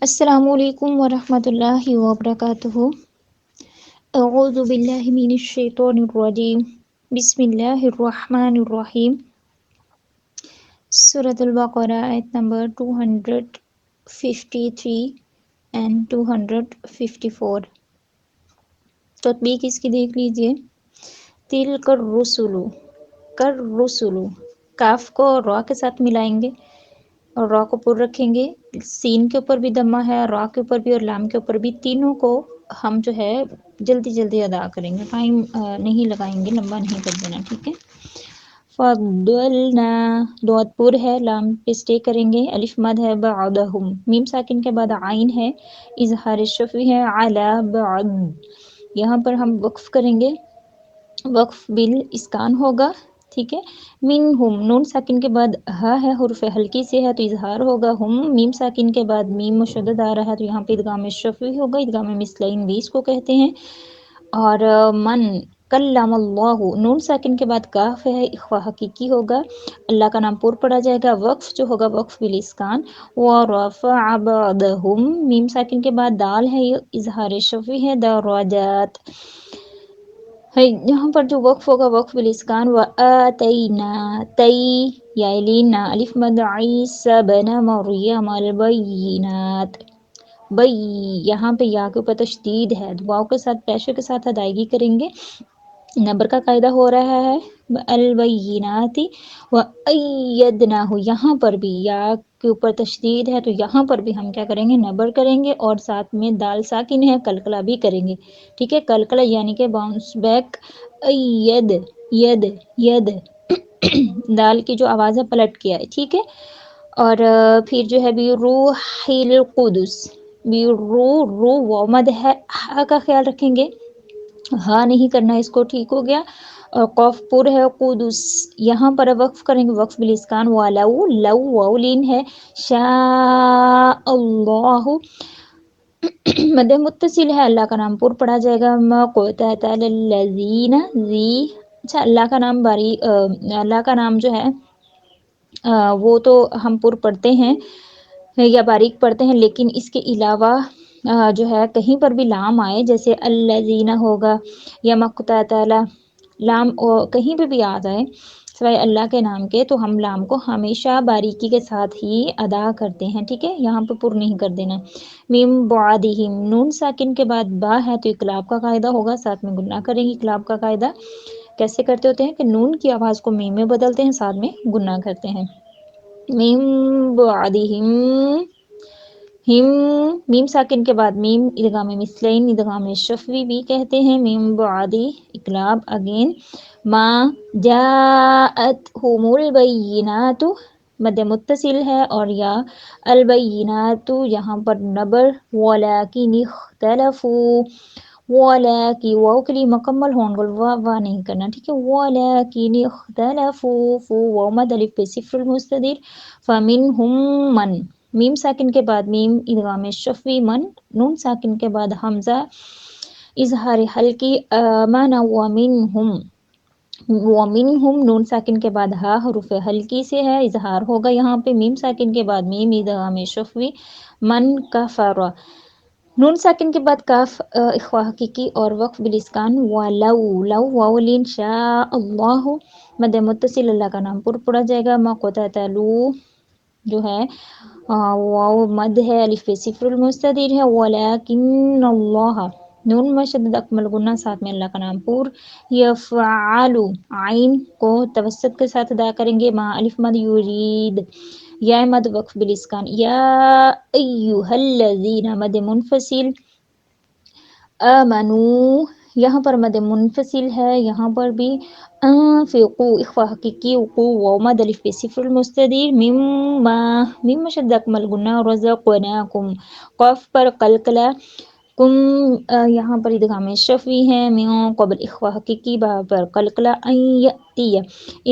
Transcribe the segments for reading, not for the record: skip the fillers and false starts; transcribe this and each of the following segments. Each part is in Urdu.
السلام علیکم ورحمۃ اللہ وبرکاتہ۔ اعوذ باللہ من الشیطان الرجیم، بسم اللہ الرحمن الرحیم۔ سورۃ البقرہ آیت نمبر 253 اینڈ 254۔ تطبیق اس کی دیکھ لیجئے۔ تلک الرسل، کالرسل، کاف کو را کے ساتھ ملائیں گے اور را کو پر رکھیں گے، سین کے اوپر بھی دمہ ہے، را کے اوپر بھی اور لام کے اوپر بھی، تینوں کو ہم جو ہے جلدی جلدی ادا کریں گے، ٹائم نہیں لگائیں گے، لمبا نہیں کر دینا، ٹھیک ہے۔ فضلنا، دوت پر ہے، لام پہ اسٹے کریں گے، الف مد ہے، بعدہم، میم ساکن کے بعد عین ہے، اظہار شفوی ہے، علی بعد، یہاں پر ہم وقف کریں گے، وقف بالاسکان ہوگا، ٹھیک ہے۔ منہم، نون ساکن کے بعد ہا ہے، حرف ہلکی سے ہے تو اظہار ہوگا، ہم میم ساکن کے بعد میم مشدد آ رہا ہے تو یہاں پہ ادغام شفوی ہوگا، ادغام مثلین بھی اس کو کہتے ہیں۔ اور من، کلم اللہ، نون ساکن کے بعد کاف ہے، اخفا حقیقی ہوگا، اللہ کا نام پر پڑا جائے گا، وقف جو ہوگا وقف بالاسکان، ورفع بعضهم، میم ساکن کے بعد دال ہے، یہ اظہار شفوی ہے، درجات ہے، یہاں پر جو وقف ہوگا وقف بالاسکان، وآتینا، تی یائلین، الف مد، عیسی بن مریم البینات، بی، یہاں پہ یا کے اوپر تشدید ہے، واؤ کے ساتھ پیشے کے ساتھ ادائیگی کریں گے، نبر کا قاعدہ ہو رہا ہے، البینات، وایدناہ، یہاں پر بھی یا کے اوپر تشدید ہے تو یہاں پر بھی ہم کیا کریں گے، نبر کریں گے اور ساتھ میں دال ساکن ہے، قلقلہ بھی کریں گے، ٹھیک ہے، قلقلہ یعنی کہ باؤنس بیک، ید، ید، ید، دال کی جو آواز ہے پلٹ کے آئے، ٹھیک ہے۔ اور پھر جو ہے بھی روح القدس، بھی رو واو مد ہے، ہا کا خیال رکھیں گے، ہاں نہیں کرنا اس کو، ٹھیک ہو گیا۔ اور قاف پر ہے، قدس، یہاں پر وقف کریں گے وقف بالاسکان، ولو، لو واو لین ہے، شاء اللہ، مد متصل ہے، اللہ کا نام پر پڑھا جائے گا، مقتتل الذین، ذی، اچھا اللہ کا نام اللہ کا نام جو ہے وہ تو ہم پر پڑھتے ہیں یا باریک پڑھتے ہیں، لیکن اس کے علاوہ جو ہے کہیں پر بھی لام آئے، جیسے الذین ہوگا یا مقتتل، لام کہیں پہ بھی آ جائے سوائے اللہ کے نام کے، تو ہم لام کو ہمیشہ باریکی کے ساتھ ہی ادا کرتے ہیں، ٹھیک ہے، یہاں پہ پر نہیں کر دینا۔ میم بعدہم، نون ساکن کے بعد با ہے تو اقلاب کا قاعدہ ہوگا، ساتھ میں گناہ کریں گے، اقلاب کا قاعدہ کیسے کرتے ہوتے ہیں کہ نون کی آواز کو میم میں بدلتے ہیں، ساتھ میں گناہ کرتے ہیں۔ میم بعدہم، ہم، میم ساکن کے بعد میم ادغام مثلین، ادغام شفوی بھی کہتے ہیں، میم بعدی اقلاب اگین، ما جاءتہم البینات، مد متصل ہے، اور یا البینات یہاں پر نبر، ولیکن اختلفوا، ولیکن واو کے لیے مکمل ہونگل، وا نہیں کرنا، ٹھیک ہے، ولیکن اختلفوا، فو واو مد، الف پہ صفر المستدیر، فمنہم من، میم ساکن کے بعد میم ادغام شفوی، من، نون ساکن کے بعد حمزہ اظہار حلقی، آمن، ومنہم، نون ساکن کے بعد ہا حروف حلقی سے ہے، اظہار ہوگا یہاں پہ، میم ساکن کے بعد میم ادغام شفوی، من کفر، نون ساکن کے بعد کاف اخفا حقیقی اور وقف بالاسکان، ولو، لو واو لین، شاء اللہ، مد متصل اللہ کا نام پر پڑا جائے گا، مقتتلو جو ہے واو مد ہے، الف پہ صفر المستدیر ہے، ولیکن اللہ، نون مشدد اکمل غنہ، ساتھ میں اللہ کا نام پر، یفعل، عین کو توسط کے ساتھ ادا کریں گے، مع الف مد، یرید، یا مد وقف بالاسکان، یا ایہا الذین، مد منفصل، آمنو، یہاں پر مد منفصل ہے، یہاں پر بھی انفقوا، اخفا حقیقی، وقوع واو مد، الف پہ صفر المستدیر، مما، میم مشدد اکمل غنہ، رزقناکم، قاف پر قلقلہ، کم، یہاں پر ادغام شفوی ہے، من قبل اخفا حقیقی، با پر قلقلہ، ان یأتی،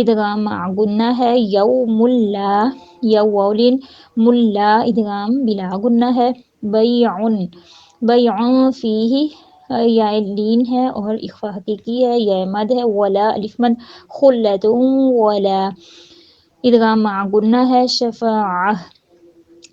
ادغام مع غنہ ہے، یوم اللہ، یو واو لین، ملا ادغام بلا غنہ ہے، بیعن، بیعن فیہ، یا لین ہے اور اخفا حقیقی ہے، یا مد ہے، ولا الف مد، خلۃ، ولا ادغام مع غنہ ہے، شفاعہ،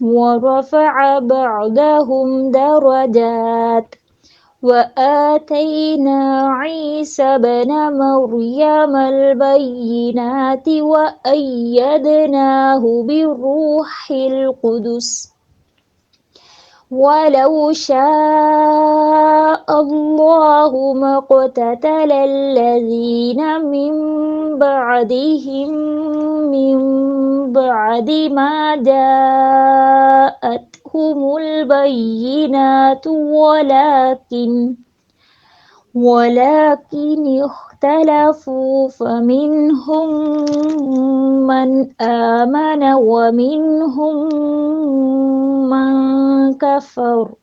ورفع بعضهم درجات وآتينا عيسى ابن مريم البينات وأيدناه بروح القدس ولو شاء الله ما اقتتل الذين من بعدهم من بعد ما جاءتهم البينات ولكن اختلفوا فمنهم من آمن ومنهم من كفر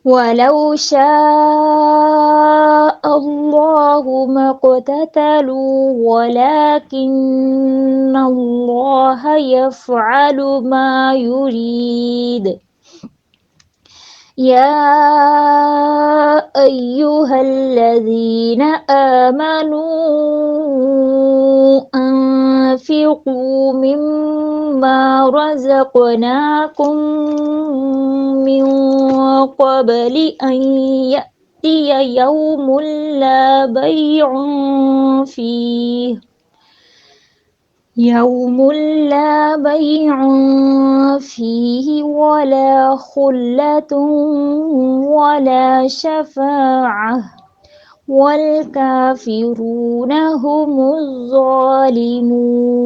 ولو شاء الله ما اقتتلوا ولكن الله يفعل ما يريد يا أيها الذين آمنوا أنفقوا مما رزقناكم من قبل أن يأتي يوم لا بيع فيه ولا خلة ولا شفاعة والكافرون هم الظالمون